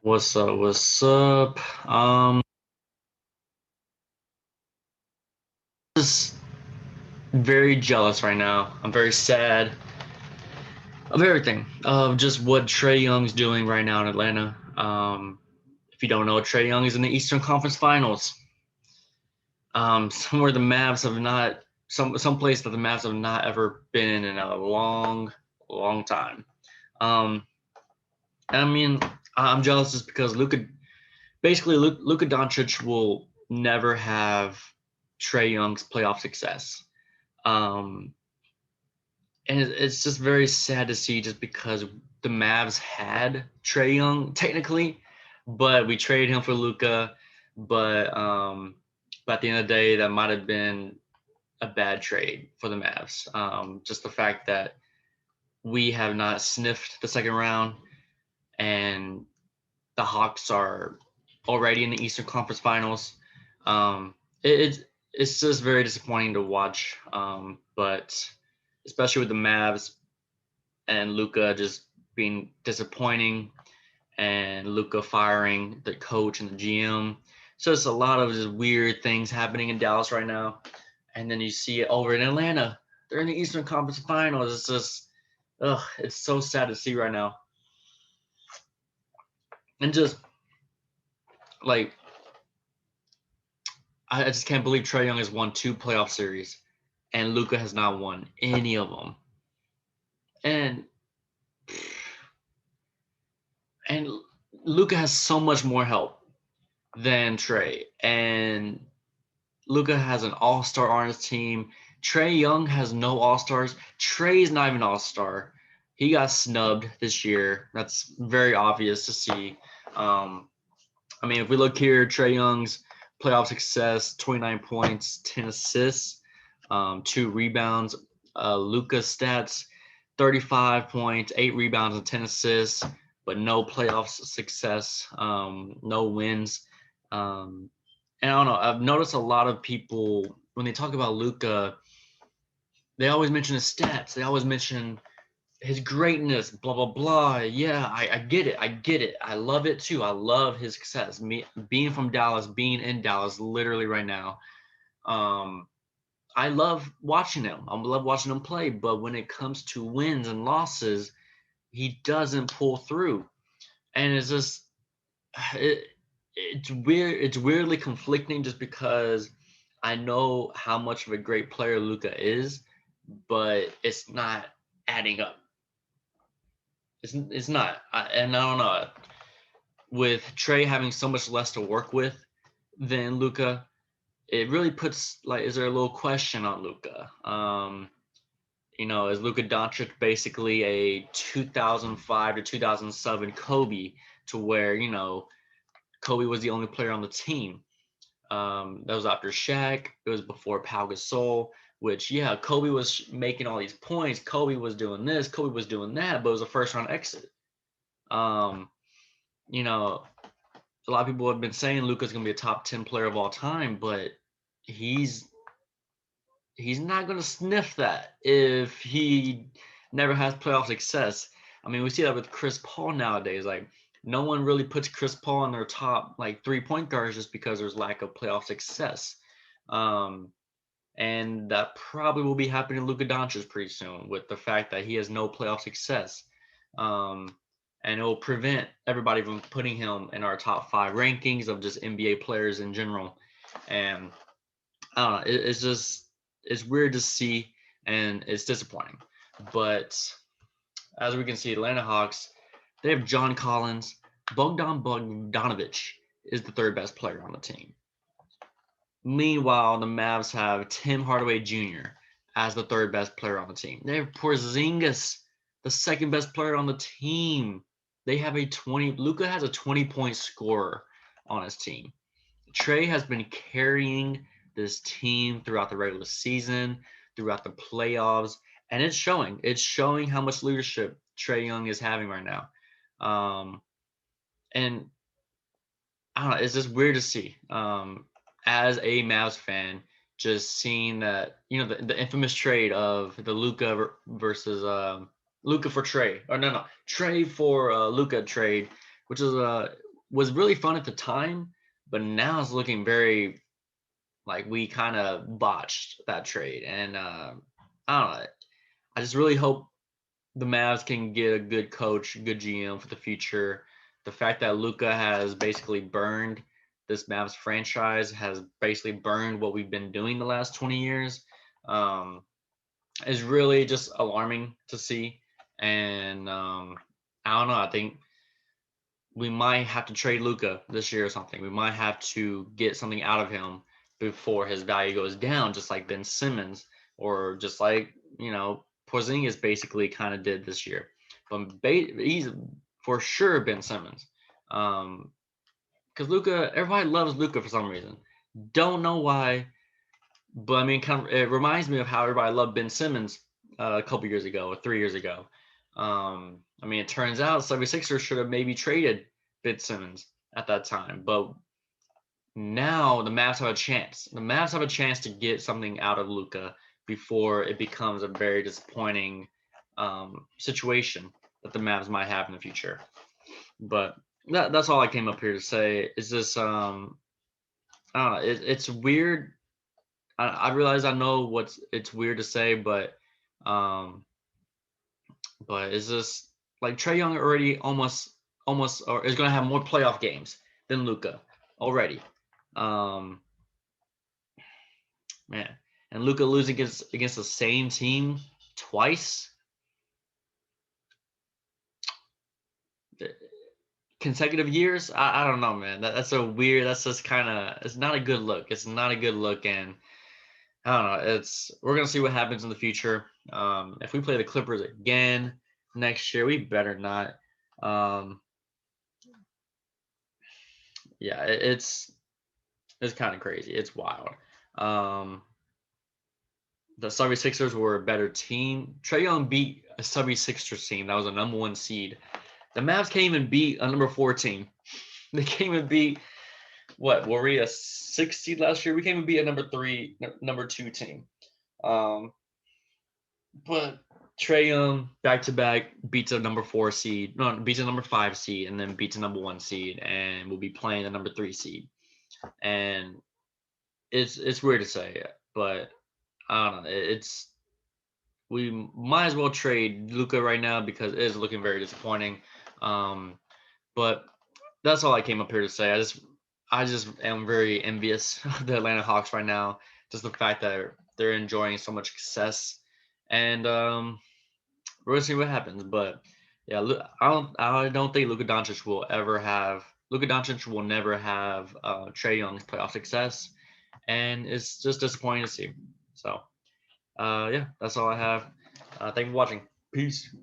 What's up? What's up? Just very jealous right now. I'm very sad of everything, of just what Trae Young's doing right now in Atlanta. If you don't know, Trae Young is in the Eastern Conference Finals. Somewhere the Mavs have not, some place that the Mavs have not ever been in a long, long time. Um, I mean, I'm jealous just because Luka Doncic will never have Trae Young's playoff success. Um, and it's just very sad to see just because the Mavs had Trae Young technically, but we traded him for Luka. But at the end of the day, that might have been a bad trade for the Mavs. Just the fact that we have not sniffed the second round, and the Hawks are already in the Eastern Conference Finals. Um, it's just very disappointing to watch. But especially with the Mavs and Luka just being disappointing, and Luka firing the coach and the GM. So it's a lot of just weird things happening in Dallas right now. And then you see it over in Atlanta. They're in the Eastern Conference Finals. It's just, it's so sad to see right now. And just like, I just can't believe Trae Young has won 2 playoff series, and Luka has not won any of them. And and Luka has so much more help than Trae, and Luka has an all-star on his team. Trae Young has no all-stars. Trae's not even an all-star. He got snubbed this year. That's very obvious to see. Um, I mean, if we look here, Trae Young's playoff success: 29 points, 10 assists, 2 rebounds. Luka's stats: 35 points, 8 rebounds, and 10 assists, but no playoff success, no wins. And I don't know. I've noticed a lot of people when they talk about Luka, they always mention his stats. They always mention his greatness, blah blah blah. Yeah, I get it. I get it. I love it too. I love his success. Me being from Dallas, being in Dallas, literally right now. Um, I love watching him. I love watching him play. But when it comes to wins and losses, he doesn't pull through, and it's just it, it's weird. It's weirdly conflicting just because I know how much of a great player Luka is, but it's not adding up. It's not. And I don't know. With Trae having so much less to work with than Luka, it really puts like, is there a little question on Luka? Is Luka Doncic basically a 2005 to 2007 Kobe, to where Kobe was the only player on the team? That was after Shaq. It was before Pau Gasol, which, yeah, Kobe was making all these points. Kobe was doing this. Kobe was doing that, but it was a first round exit. Um, you know, a lot of people have been saying Luka's going to be a top 10 player of all time, but he's he's not going to sniff that if he never has playoff success. I mean, we see that with Chris Paul nowadays. Like, no one really puts Chris Paul in their top like 3 point guards just because there's lack of playoff success. Um, and that probably will be happening to Luka Doncic pretty soon with the fact that he has no playoff success. Um, and it will prevent everybody from putting him in our top 5 rankings of just NBA players in general. And I don't know, it's weird to see, and it's disappointing. But as we can see, Atlanta Hawks, they have John Collins. Bogdan Bogdanovic is the 3rd best player on the team. Meanwhile, the Mavs have Tim Hardaway Jr. as the 3rd best player on the team. They have Porzingis, the 2nd best player on the team. They have Luka has a 20-point scorer on his team. Trae has been carrying this team throughout the regular season, throughout the playoffs, and it's showing. It's showing how much leadership Trae Young is having right now. And I don't know, it's just weird to see. As a Mavs fan, just seeing that, the infamous trade of the Luka versus Luka for Trae, or no, Trae for Luka trade, which is was really fun at the time, but now it's looking very like we kind of botched that trade. And I don't know. I just really hope the Mavs can get a good coach, good GM for the future. The fact that Luka has basically burned this Mavs franchise, has basically burned what we've been doing the last 20 years, um, is really just alarming to see. And I don't know. I think we might have to trade Luka this year or something. We might have to get something out of him before his value goes down, just like Ben Simmons, or just like Porzingis basically kind of did this year. But he's for sure Ben Simmons, because Luka, everybody loves Luka for some reason. Don't know why, but I mean, kind of, it reminds me of how everybody loved Ben Simmons a couple years ago or 3 years ago. I mean, it turns out 76ers should have maybe traded Ben Simmons at that time, but now the Mavs have a chance. The Mavs have a chance to get something out of Luka before it becomes a very disappointing situation that the Mavs might have in the future. But that's all I came up here to say. Is this I don't know. It's weird. I realize I know it's weird to say, um, but is this like Trae Young already almost or is going to have more playoff games than Luka already? Um, Man, and Luka losing against the same team twice, consecutive years. I don't know, man. That's a weird. That's just kind of. It's not a good look. It's not a good look, and I don't know. We're gonna see what happens in the future. If we play the Clippers again next year, we better not. Um, yeah, it's kind of crazy. It's wild. Um, the 76ers were a better team. Trae Young beat a 76ers team that was a number one seed. The Mavs can't even beat a number 4 team. They can't even beat what were we a 6 seed last year? We can't even beat a number 2 team. Um, but Trae Young back to back beats a number 4 seed, no, beats a number 5 seed, and then beats a number 1 seed, and will be playing the number 3 seed. And it's weird to say, but I don't know. We might as well trade Luka right now because it is looking very disappointing. Um, but that's all I came up here to say. I just am very envious of the Atlanta Hawks right now. Just the fact that they're enjoying so much success, and we're gonna see what happens. But yeah, I don't think Luka Doncic will never have Trae Young's playoff success, and it's just disappointing to see. So yeah, that's all I have. Thank you for watching. Peace.